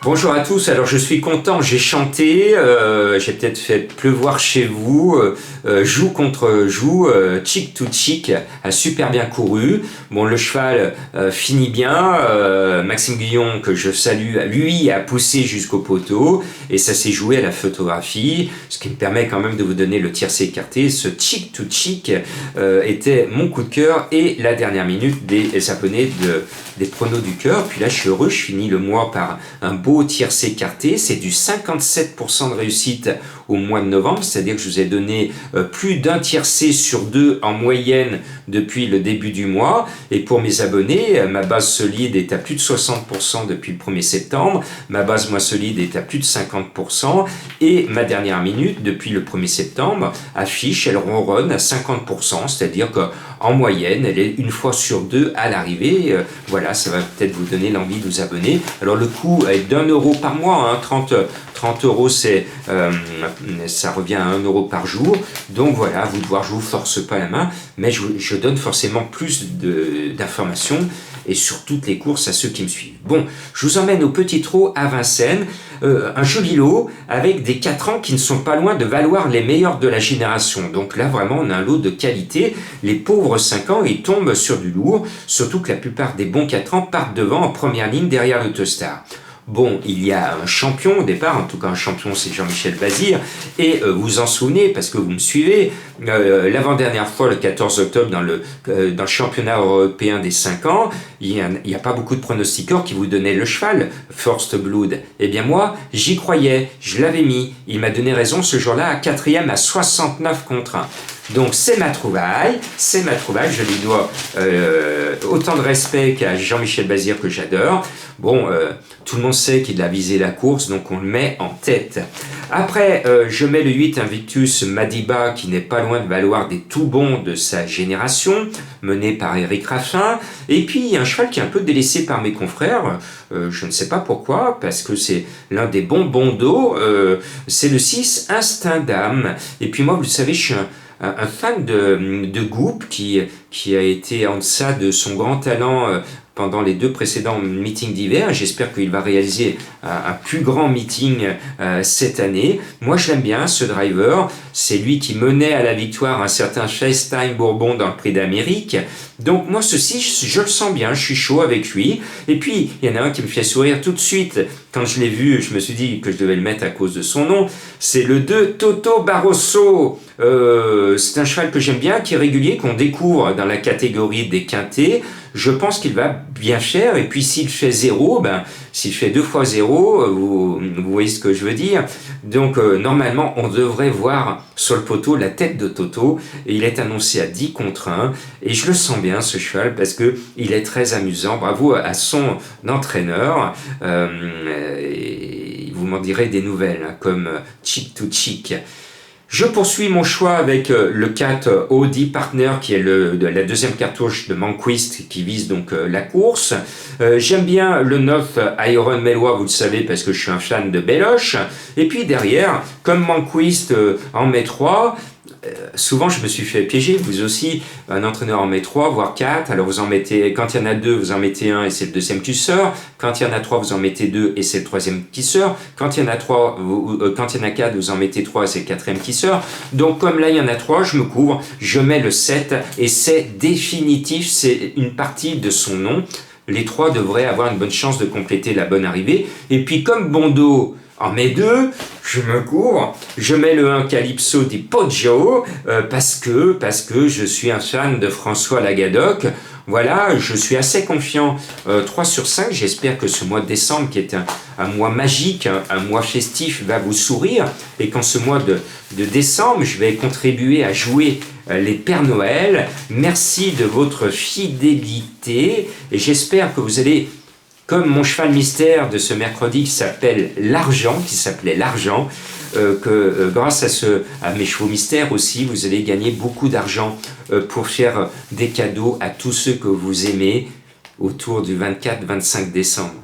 Bonjour à tous, alors je suis content, j'ai chanté, j'ai peut-être fait pleuvoir chez vous, joue contre joue, chick to chick, a super bien couru. Bon, le cheval finit bien, Maxime Guillon, que je salue, lui a poussé jusqu'au poteau, et ça s'est joué à la photographie, ce qui me permet quand même de vous donner le tiercé écarté. Ce chick to chick était mon coup de cœur et la dernière minute des abonnés des pronos du cœur. Puis là je suis heureux, je finis le mois par un beau tiercé écarté, c'est du 57% de réussite au mois de novembre, c'est-à-dire que je vous ai donné plus d'un tiercé sur deux en moyenne depuis le début du mois. Et pour mes abonnés, ma base solide est à plus de 60% depuis le 1er septembre, ma base moins solide est à plus de 50%, et ma dernière minute depuis le 1er septembre affiche, elle ronronne à 50%, c'est-à-dire qu'en moyenne, elle est une fois sur deux à l'arrivée. Voilà, ça va peut-être vous donner l'envie de vous abonner. Alors le coût est d'1 € par mois, hein, 30 euros, ça revient à 1 € par jour. Donc voilà, vous devoir, je vous force pas la main, mais je donne forcément plus d'informations et sur toutes les courses à ceux qui me suivent. Bon, je vous emmène au Petit Trot à Vincennes, un joli lot avec des 4 ans qui ne sont pas loin de valoir les meilleurs de la génération. Donc là, vraiment, on a un lot de qualité. Les pauvres 5 ans, ils tombent sur du lourd, surtout que la plupart des bons 4 ans partent devant en première ligne derrière l'Autostar. Bon, il y a un champion au départ, en tout cas un champion c'est Jean-Michel Bazir, et vous en souvenez parce que vous me suivez, l'avant-dernière fois, le 14 octobre, dans le championnat européen des 5 ans, il n'y a pas beaucoup de pronostiqueurs qui vous donnaient le cheval, First Blood. Eh bien moi, j'y croyais, je l'avais mis, il m'a donné raison ce jour-là à 4e à 69 contre 1. Donc c'est ma trouvaille, je lui dois autant de respect qu'à Jean-Michel Bazir que j'adore. Bon, tout le monde sait qu'il a visé la course, donc on le met en tête. Après, je mets le 8 Invictus Madiba, qui n'est pas loin de valoir des tout bons de sa génération, mené par Éric Raffin. Et puis, un cheval qui est un peu délaissé par mes confrères, je ne sais pas pourquoi, parce que c'est l'un des bons d'eau, c'est le 6 Instinct d'âme. Et puis moi, vous le savez, je suis un fan de Goop qui a été en deçà de son grand talent pendant les 2 précédents meetings d'hiver. J'espère qu'il va réaliser un plus grand meeting cette année. Moi, je l'aime bien, ce driver. C'est lui qui menait à la victoire un certain FaceTime Bourbon dans le Prix d'Amérique. Donc moi, ceci, je le sens bien, je suis chaud avec lui. Et puis, il y en a un qui me fait sourire tout de suite. Quand je l'ai vu, je me suis dit que je devais le mettre à cause de son nom. C'est le 2 Toto Barroso. C'est un cheval que j'aime bien, qui est régulier, qu'on découvre dans la catégorie des quintés. Je pense qu'il va bien cher, et puis s'il fait 0, s'il fait 2 fois 0, vous voyez ce que je veux dire. Donc normalement, on devrait voir sur le poteau la tête de Toto, et il est annoncé à 10 contre 1, et je le sens bien ce cheval, parce que il est très amusant. Bravo à son entraîneur, et vous m'en direz des nouvelles, hein, comme Chick to Chick. Je poursuis mon choix avec le 4 Audi Partner, qui est la deuxième cartouche de Manquist, qui vise donc la course. J'aime bien le 9 Iron Mellois, vous le savez, parce que je suis un fan de Beloche. Et puis derrière, comme Manquist en met 3, souvent je me suis fait piéger, vous aussi, un entraîneur en met 3, voire 4, alors vous en mettez, quand il y en a 2, vous en mettez 1 et c'est le deuxième qui sort, quand il y en a 3, vous en mettez 2 et c'est le troisième qui sort, quand il y en a 4, vous en mettez 3 et c'est le quatrième qui sort. Donc comme là il y en a 3, je me couvre, je mets le 7 et c'est définitif, c'est une partie de son nom. Les 3 devraient avoir une bonne chance de compléter la bonne arrivée. Et puis comme Bondo en met 2, je me couvre, je mets le 1 Calypso di Poggio parce que je suis un fan de François Lagadoc. Voilà, je suis assez confiant, 3 sur 5, j'espère que ce mois de décembre, qui est un mois magique, un mois festif, va vous sourire, et qu'en ce mois de décembre, je vais contribuer à jouer les Pères Noël. Merci de votre fidélité, et j'espère que vous allez, comme mon cheval mystère de ce mercredi qui s'appelait l'Argent, que grâce à mes chevaux mystères aussi, vous allez gagner beaucoup d'argent pour faire des cadeaux à tous ceux que vous aimez autour du 24-25 décembre.